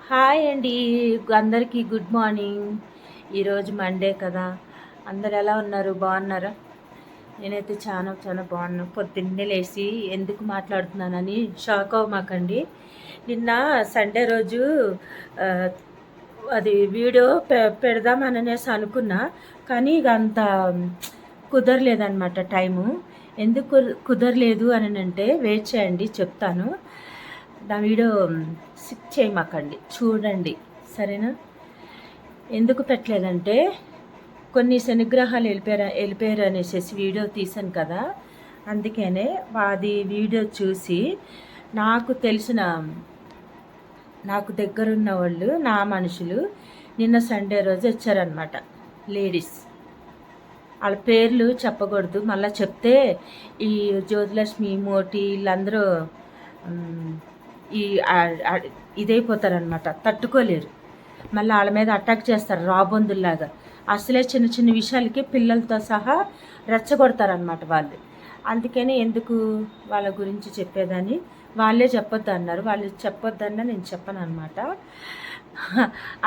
Hi అండి. అందరికీ good morning. ఈరోజు మండే కదా, అందరు ఎలా ఉన్నారు? బాగున్నారా? నేనైతే చాలా చాలా బాగున్నాను. పొద్దున్నే లేచి ఎందుకు మాట్లాడుతున్నానని షాక్ అవ్వమాకండి. నిన్న సండే రోజు ఆ, అది వీడియో పెడదామననేసి అనుకున్నా, కానీ ఇక అంత కుదరలేదన్నమాట టైము. ఎందుకు కుదరలేదు అని అంటే వెయిట్ చేయండి, చెప్తాను. నా వీడియో సిక్ చేయమాకండి, చూడండి, సరేనా? ఎందుకు పెట్టలేదంటే కొన్ని శనిగ్రహాలు వెళ్ళిపోయారు అనేసి వీడియో తీశాను కదా, అందుకనే అది వీడియో చూసి నాకు దగ్గరున్న వాళ్ళు, నా మనుషులు నిన్న సండే రోజు వచ్చారనమాట. లేడీస్, వాళ్ళ పేర్లు చెప్పకూడదు, మళ్ళీ చెప్తే ఈ జ్యోతిలక్ష్మి మోటి వీళ్ళందరూ ఈ ఇదైపోతారనమాట, తట్టుకోలేరు. మళ్ళీ వాళ్ళ మీద అటాక్ చేస్తారు రాబందుల్లాగా. అసలే చిన్న చిన్న విషయాలకి పిల్లలతో సహా రెచ్చగొడతారనమాట వాళ్ళు. అందుకని ఎందుకు వాళ్ళ గురించి చెప్పేదని, వాళ్ళే చెప్పొద్దు అన్నారు. వాళ్ళు చెప్పొద్దన్నా నేను చెప్పను అనమాట.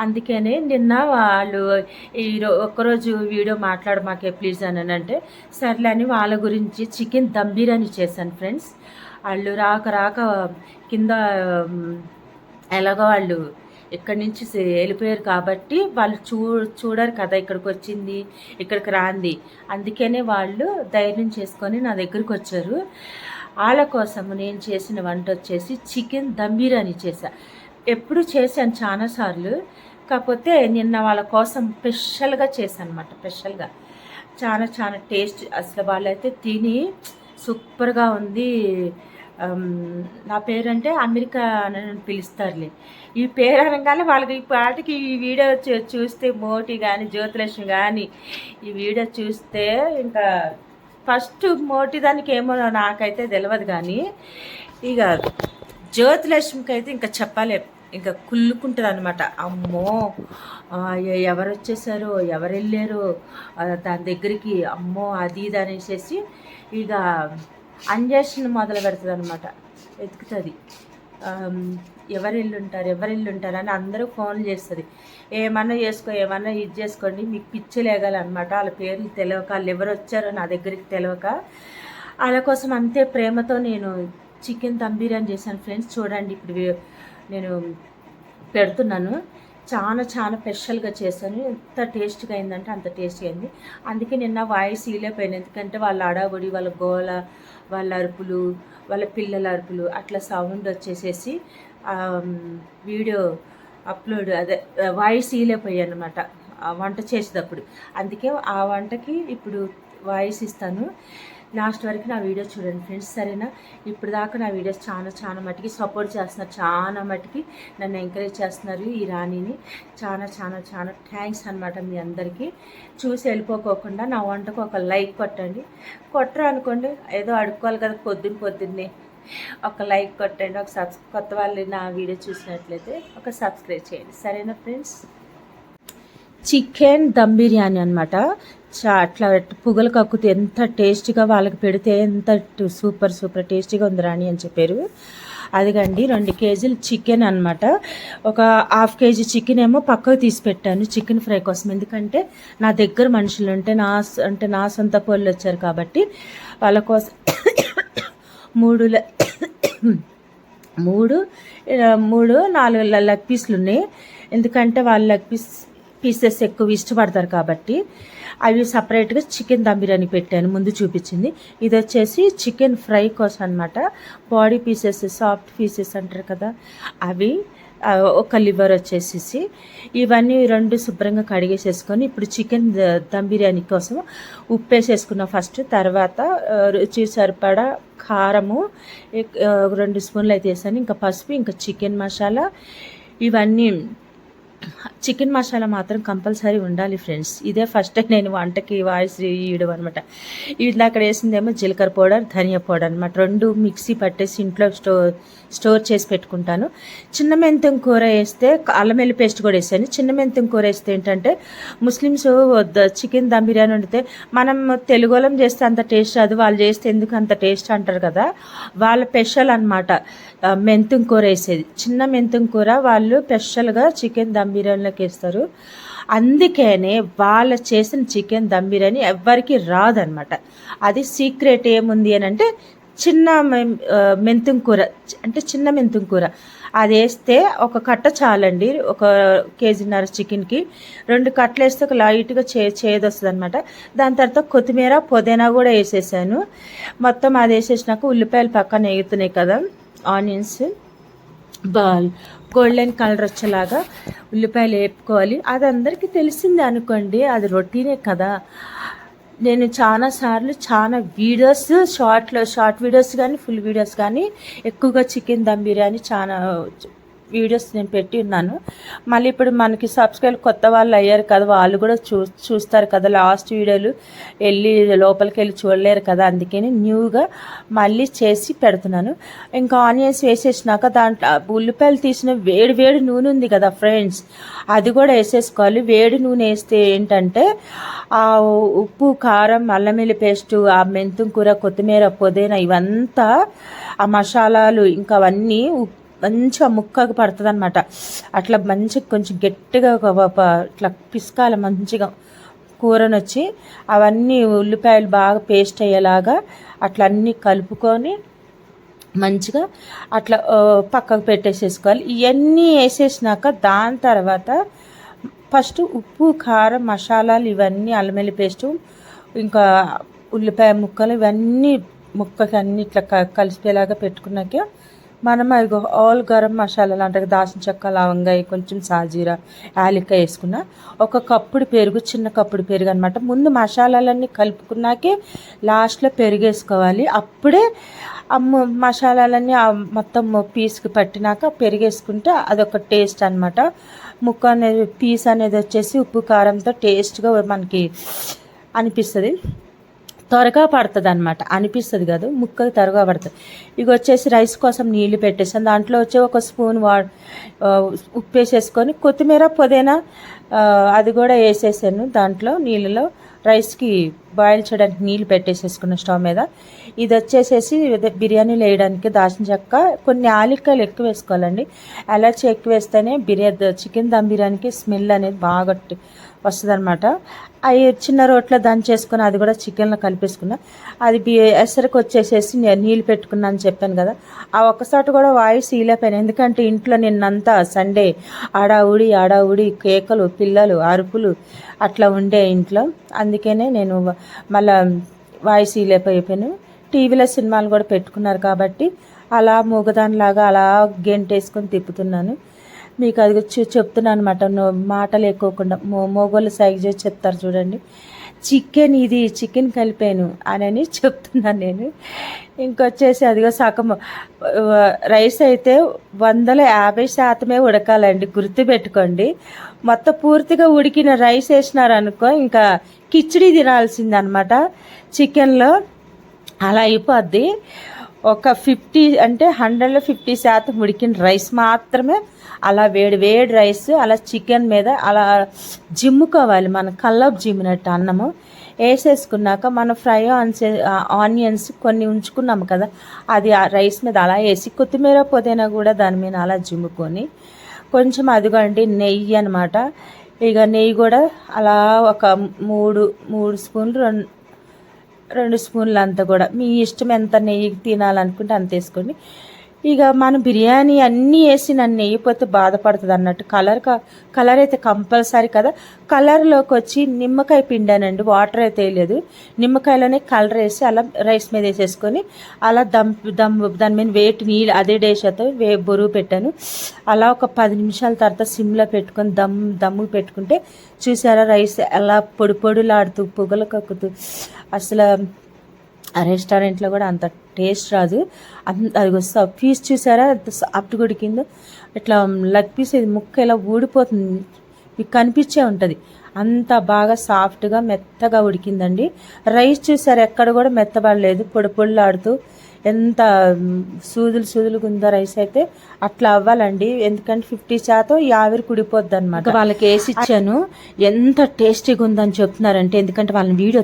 అందుకనే నిన్న వాళ్ళు ఒక్కరోజు వీడియో మాకే ప్లీజ్ అని అంటే సర్లే అని వాళ్ళ గురించి చికెన్ దమ్ బిర్యానీ చేశాను ఫ్రెండ్స్. వాళ్ళు రాక కింద ఎలాగో వాళ్ళు ఇక్కడి నుంచి వెళ్ళిపోయారు కాబట్టి వాళ్ళు చూడరు కదా ఇక్కడికి వచ్చింది, ఇక్కడికి రాంది. అందుకనే వాళ్ళు ధైర్యం చేసుకొని నా దగ్గరికి వచ్చారు. వాళ్ళ కోసము నేను చేసిన వంట వచ్చేసి చికెన్ దమ్ బిర్యానీ చేశా. ఎప్పుడు చేశాను చాలాసార్లు, కాకపోతే నిన్న వాళ్ళ కోసం స్పెషల్గా చేశాను అనమాట. స్పెషల్గా చాలా చాలా టేస్ట్, అసలు వాళ్ళైతే తిని సూపర్గా ఉంది. నా పేరంటే అమెరికా అని పిలుస్తారులే. ఈ పేరు అనగానే వాళ్ళకి ఈ పాటికి ఈ వీడియో చూస్తే మోటి కానీ జ్యోతిలక్ష్మి కానీ ఈ వీడియో చూస్తే ఇంకా ఫస్ట్ మోటి దానికి ఏమో నాకైతే తెలియదు, కానీ ఇక జ్యోతిలక్ష్మికి అయితే ఇంకా చెప్పాలి, ఇంకా కుళ్ళుకుంటుంది అనమాట. అమ్మో ఎవరు వచ్చేసారో, ఎవరు వెళ్ళారో దాని దగ్గరికి, అమ్మో అది ఇది అనేసి ఇక అంజేషన్ మొదలు పెడుతుంది అనమాట. వెతుకుతుంది ఎవరు ఇల్లుంటారు అని అందరూ ఫోన్లు చేస్తుంది. ఏమన్నా ఏమన్నా ఇది చేసుకోండి, మీకు పిచ్చి లేగాలన్నమాట. వాళ్ళ పేర్లు తెలియక, వాళ్ళు ఎవరు వచ్చారో నా దగ్గరికి తెలియక, వాళ్ళ కోసం అంతే ప్రేమతో నేను చికెన్ దమ్ బిర్యానీ చేశాను ఫ్రెండ్స్. చూడండి, ఇప్పుడు నేను పెడుతున్నాను. చాలా చాలా స్పెషల్గా చేశాను. ఎంత టేస్ట్గా అయిందంటే అంత టేస్ట్గా అయింది. అందుకే నిన్న వాయిస్ ఇలేపోయాను, ఎందుకంటే వాళ్ళ అడావుడి, వాళ్ళ గోల, వాళ్ళ అరుపులు, వాళ్ళ పిల్లల అరుపులు అట్లా సౌండ్ వచ్చేసేసి వీడియో అప్లోడ్ వాయిస్ ఇలేపోయాను అనమాట వంట చేసేటప్పుడు. అందుకే ఆ వంటకి ఇప్పుడు వాయిస్ ఇస్తాను. లాస్ట్ వరకు నా వీడియో చూడండి ఫ్రెండ్స్, సరేనా? ఇప్పుడు దాకా నా వీడియోస్ చాలా చాలా మటుకి సపోర్ట్ చేస్తున్నారు, చాలా మటుకి నన్ను ఎంకరేజ్ చేస్తున్నారు. ఈ రాణిని చాలా చాలా చాలా థ్యాంక్స్ అనమాట మీ అందరికీ. చూసి వెళ్ళిపోకోకుండా నా వంటకు ఒక లైక్ కొట్టండి. కొట్టరు అనుకోండి, ఏదో అడుక్కోవాలి కదా పొద్దున్నే. ఒక లైక్ కొట్టండి. కొత్త వాళ్ళు నా వీడియో చూసినట్లయితే ఒక సబ్స్క్రైబ్ చేయండి, సరేనా ఫ్రెండ్స్? చికెన్ దమ్ బిర్యానీ అనమాట. అట్లా పుగలు కక్కుతే ఎంత టేస్టీగా వాళ్ళకి పెడితే ఎంత సూపర్ సూపర్ టేస్టీగా ఉంది రాణి అని చెప్పారు. అదిగండి 2 కేజీలు చికెన్ అనమాట. ఒక ½ కేజీ చికెన్ ఏమో పక్కకు తీసి పెట్టాను చికెన్ ఫ్రై కోసం. ఎందుకంటే నా దగ్గర మనుషులు ఉంటే నా సొంత పోళ్ళు వచ్చారు కాబట్టి వాళ్ళ కోసం 4 లెగ్ పీసులు ఉన్నాయి. ఎందుకంటే వాళ్ళ లెగ్ పీసెస్ ఎక్కువ ఇష్టపడతారు కాబట్టి అవి సపరేట్గా చికెన్ దమ్ బిర్యానీ పెట్టాను, ముందు చూపించింది. ఇది వచ్చేసి చికెన్ ఫ్రై కోసం అనమాట. బాడీ పీసెస్, సాఫ్ట్ పీసెస్ అంటారు కదా, అవి ఒక లివర్ వచ్చేసి ఇవన్నీ 2 శుభ్రంగా కడిగేసేసుకొని ఇప్పుడు చికెన్ దమ్ బిర్యానీ కోసం ఉప్పు వేసేసుకున్నాం ఫస్ట్. తర్వాత రుచి సరిపడా కారము 2 స్పూన్లు అయితే వేసాను. ఇంకా పసుపు, ఇంకా చికెన్ మసాలా, ఇవన్నీ. చికెన్ మసాలా మాత్రం కంపల్సరీ ఉండాలి ఫ్రెండ్స్. ఇదే ఫస్ట్ టైం నేను వంటకి వాయిస్ ఇవ్వడం అనమాట. అక్కడ వేసిందేమో జీలకర్ర పౌడర్, ధనియా పౌడర్ అనమాట. 2 మిక్సీ పట్టేసి ఇంట్లో స్టోర్ చేసి పెట్టుకుంటాను. చిన్న మెంతం కూర వేస్తే, అల్లం వెల్లుల్లి పేస్ట్ కూడా వేసాను. చిన్న మెంతం కూర వేస్తే ఏంటంటే ముస్లిమ్స్ చికెన్ దమ్ బిర్యానీ వండితే మనం తెలుగు వాళ్ళం చేస్తే అంత టేస్ట్ రాదు, వాళ్ళు చేస్తే ఎందుకు అంత టేస్ట్ అంటారు కదా. వాళ్ళ స్పెషల్ అనమాట. మెంతం కూర వేసేది. చిన్న మెంతం కూర వాళ్ళు స్పెషల్గా చికెన్ దమ్ బిర్యానీలోకి వేస్తారు. అందుకనే వాళ్ళు చేసిన చికెన్ దమ్ బిర్యానీ ఎవ్వరికి రాదనమాట. అది సీక్రెట్ ఏముంది అని అంటే చిన్న మెంతం కూర, అంటే చిన్న మెంతం కూర అది వేస్తే ఒక కట్ట చాలండి. 1.5 kg చికెన్కి 2 కట్టలు వేస్తే ఒక లైట్గా చేదు వస్తుంది అనమాట. దాని తర్వాత కొత్తిమీర పుదీనా కూడా వేసేసాను. మొత్తం అది వేసేసినాక ఉల్లిపాయలు పక్కన వేగుతున్నాయి కదా, ఆనియన్స్ గోల్డెన్ కలర్ వచ్చేలాగా ఉల్లిపాయలు వేపుకోవాలి. అది అందరికీ తెలిసిందే అనుకోండి, అది రొటీనే కదా. నేను చాలాసార్లు చాలా వీడియోస్, షార్ట్ వీడియోస్ కానీ ఫుల్ వీడియోస్ కానీ ఎక్కువగా చికెన్ దమ్ బిర్యానీ చాలా వీడియోస్ నేను పెట్టి ఉన్నాను. మళ్ళీ ఇప్పుడు మనకి సబ్స్క్రైబ్ కొత్త వాళ్ళు అయ్యారు కదా, వాళ్ళు కూడా చూస్తారు కదా. లాస్ట్ వీడియోలు లోపలికి వెళ్ళి చూడలేరు కదా, అందుకని న్యూగా మళ్ళీ చేసి పెడుతున్నాను. ఇంకా ఆనియన్స్ వేసేసినాక దాంట్లో ఉల్లిపాయలు తీసిన వేడి నూనె ఉంది కదా ఫ్రెండ్స్, అది కూడా వేసేసుకోవాలి. వేడి నూనె వేస్తే ఏంటంటే ఆ ఉప్పు, కారం, అల్లం వెల్లుల్లి పేస్టు, ఆ మెంతం కూర, కొత్తిమీర, పుదీనా ఇవంతా ఆ మసాలాలు ఇంకా అవన్నీ మంచిగా ముక్కకు పడుతుంది అనమాట. అట్లా మంచిగా కొంచెం గట్టిగా ఇట్లా పిసకాలి మంచిగా కూరనొచ్చి, అవన్నీ ఉల్లిపాయలు బాగా పేస్ట్ అయ్యేలాగా అట్లా అన్నీ కలుపుకొని మంచిగా అట్లా పక్కకు పెట్టేసేసుకోవాలి. ఇవన్నీ వేసేసినాక దాని తర్వాత ఫస్ట్ ఉప్పు, కారం, మసాలాలు ఇవన్నీ, అల్లం వెల్లుల్లి పేస్టు, ఇంకా ఉల్లిపాయ ముక్కలు ఇవన్నీ ముక్కకి అన్ని ఇట్లా కలిసిపోయేలాగా పెట్టుకున్నాక మనం అది ఆల్ గరం మసాలాలు అంటే దాల్చిన చెక్క, లవంగాయ, కొంచెం సాజీరా, యాలక్కాయ వేసుకున్న, 1 కప్పుడు పెరుగు, చిన్న కప్పుడు పెరుగు అనమాట. ముందు మసాలాలన్నీ కలుపుకున్నాకే లాస్ట్లో పెరుగు వేసుకోవాలి. అప్పుడే మసాలాలన్నీ మొత్తం పీస్కి పట్టినాక పెరుగు వేసుకుంటే అదొక టేస్ట్ అనమాట. ముక్క అనేది పీస్ అనేది వచ్చేసి ఉప్పు కారంతో టేస్ట్గా మనకి అనిపిస్తుంది, త్వరగా పడుతుంది అనమాట. అనిపిస్తుంది కాదు, ముక్కలు త్వరగా పడుతుంది. ఇక వచ్చేసి రైస్ కోసం నీళ్ళు పెట్టేసాను. దాంట్లో వచ్చి 1 స్పూన్ ఉప్పు వేసేసుకొని కొత్తిమీర, పుదీనా అది కూడా వేసేసాను దాంట్లో నీళ్ళలో. రైస్కి బాయిల్ చేయడానికి నీళ్ళు పెట్టేసేసుకున్న స్టవ్ మీద. ఇది వచ్చేసేసి బిర్యానీలు వేయడానికి దాల్చిన చెక్క, కొన్ని యాలక్కాయలు ఎక్కువ వేసుకోవాలండి. ఎలాచి ఎక్కువ వేస్తేనే చికెన్ దమ్ బిర్యానీకి స్మెల్ అనేది బాగా వస్తుంది అనమాట. అవి చిన్న రోట్లో దంచేసుకొని అది కూడా చికెన్లో కలిపేసుకున్నా. అది ఎసరికి వచ్చేసేసి నేను నీళ్ళు పెట్టుకున్నా అని చెప్పాను కదా, ఆ ఒక్కసారి కూడా వాయిస్ ఈలేపోయాను. ఎందుకంటే ఇంట్లో నిన్నంతా సండే ఆడావుడి కేకలు, పిల్లలు అరుపులు అట్లా ఉండే ఇంట్లో, అందుకనే నేను మళ్ళా వాయిస్ ఈలేపోయిపోయాను. టీవీలో సినిమాలు కూడా పెట్టుకున్నారు కాబట్టి అలా మూగదానిలాగా అలా గెంటేసుకొని తిప్పుతున్నాను. మీకు అది చెప్తున్నాను అనమాట, మాటలు లేకోకుండా మొగోళ్ళు సైజ్ చేసి చెప్తారు చూడండి, చికెన్ కలిపాను అని చెప్తున్నాను నేను. ఇంకొచ్చేసి అదిగో సగం రైస్ అయితే 150% ఉడకాలండి, గుర్తుపెట్టుకోండి. మొత్తం పూర్తిగా ఉడికిన రైస్ వేసినారనుకో ఇంకా కిచిడి తినాల్సిందనమాట చికెన్లో, అలా అయిపోద్ది. ఒక 100లో 50% ఉడికిన రైస్ మాత్రమే అలా వేడి రైస్ అలా చికెన్ మీద అలా జిమ్ముకోవాలి, మన కల్లాపు జిమ్మినట్టు అన్నము వేసేసుకున్నాక మనం ఫ్రై ఆనియన్స్ కొన్ని ఉంచుకున్నాము కదా, అది ఆ రైస్ మీద అలా వేసి కొత్తిమీర, పుదీనా కూడా దాని మీద అలా జిమ్ముకొని కొంచెం అదిగోండి నెయ్యి అనమాట. ఇక నెయ్యి కూడా అలా ఒక 3 స్పూన్లు, 2 స్పూన్లు అంతా కూడా మీ ఇష్టం, ఎంత నెయ్యి తినాలనుకుంటే అంత వేసుకోండి. ఇక మనం బిర్యానీ అన్నీ వేసి నన్ను నెయ్యిపోతే బాధపడుతుంది అన్నట్టు. కలర్ అయితే కంపల్సరీ కదా. కలర్లోకి వచ్చి నిమ్మకాయ పిండానండి, వాటర్ అయితే వేయలేదు. నిమ్మకాయలోనే కలర్ వేసి అలా రైస్ మీద వేసేసుకొని అలా దాని మీద నీళ్ళు అదే డేషతో బొరుగు పెట్టాను. అలా ఒక 10 నిమిషాల తర్వాత సిమ్లో పెట్టుకొని దమ్ము పెట్టుకుంటే చూసారా రైస్ ఎలా పొడిలాడుతూ పొగలు కక్కుతూ, అసలు ఆ రెస్టారెంట్లో కూడా అంత టేస్ట్ రాదు. అది వస్తా పీస్ చూసారా ఎంత సాఫ్ట్గా ఉడికిందో, ఇట్లా లెగ్ పీస్ ఇది ముక్క ఇలా ఊడిపోతుంది, మీకు కనిపించే ఉంటుంది. అంత బాగా సాఫ్ట్గా మెత్తగా ఉడికిందండి. రైస్ చూసారా ఎక్కడ కూడా మెత్తబడలేదు, పొడిలాడుతూ ఎంత సూదులుగా ఉందో రైస్ అయితే. అట్లా అవ్వాలండి, ఎందుకంటే 50% ఆవిరి కుడిపోద్ది అనమాట. వాళ్ళకి వేసి ఇచ్చాను, ఎంత టేస్టీగా ఉందని చెప్తున్నారంటే, ఎందుకంటే వాళ్ళని వీడియో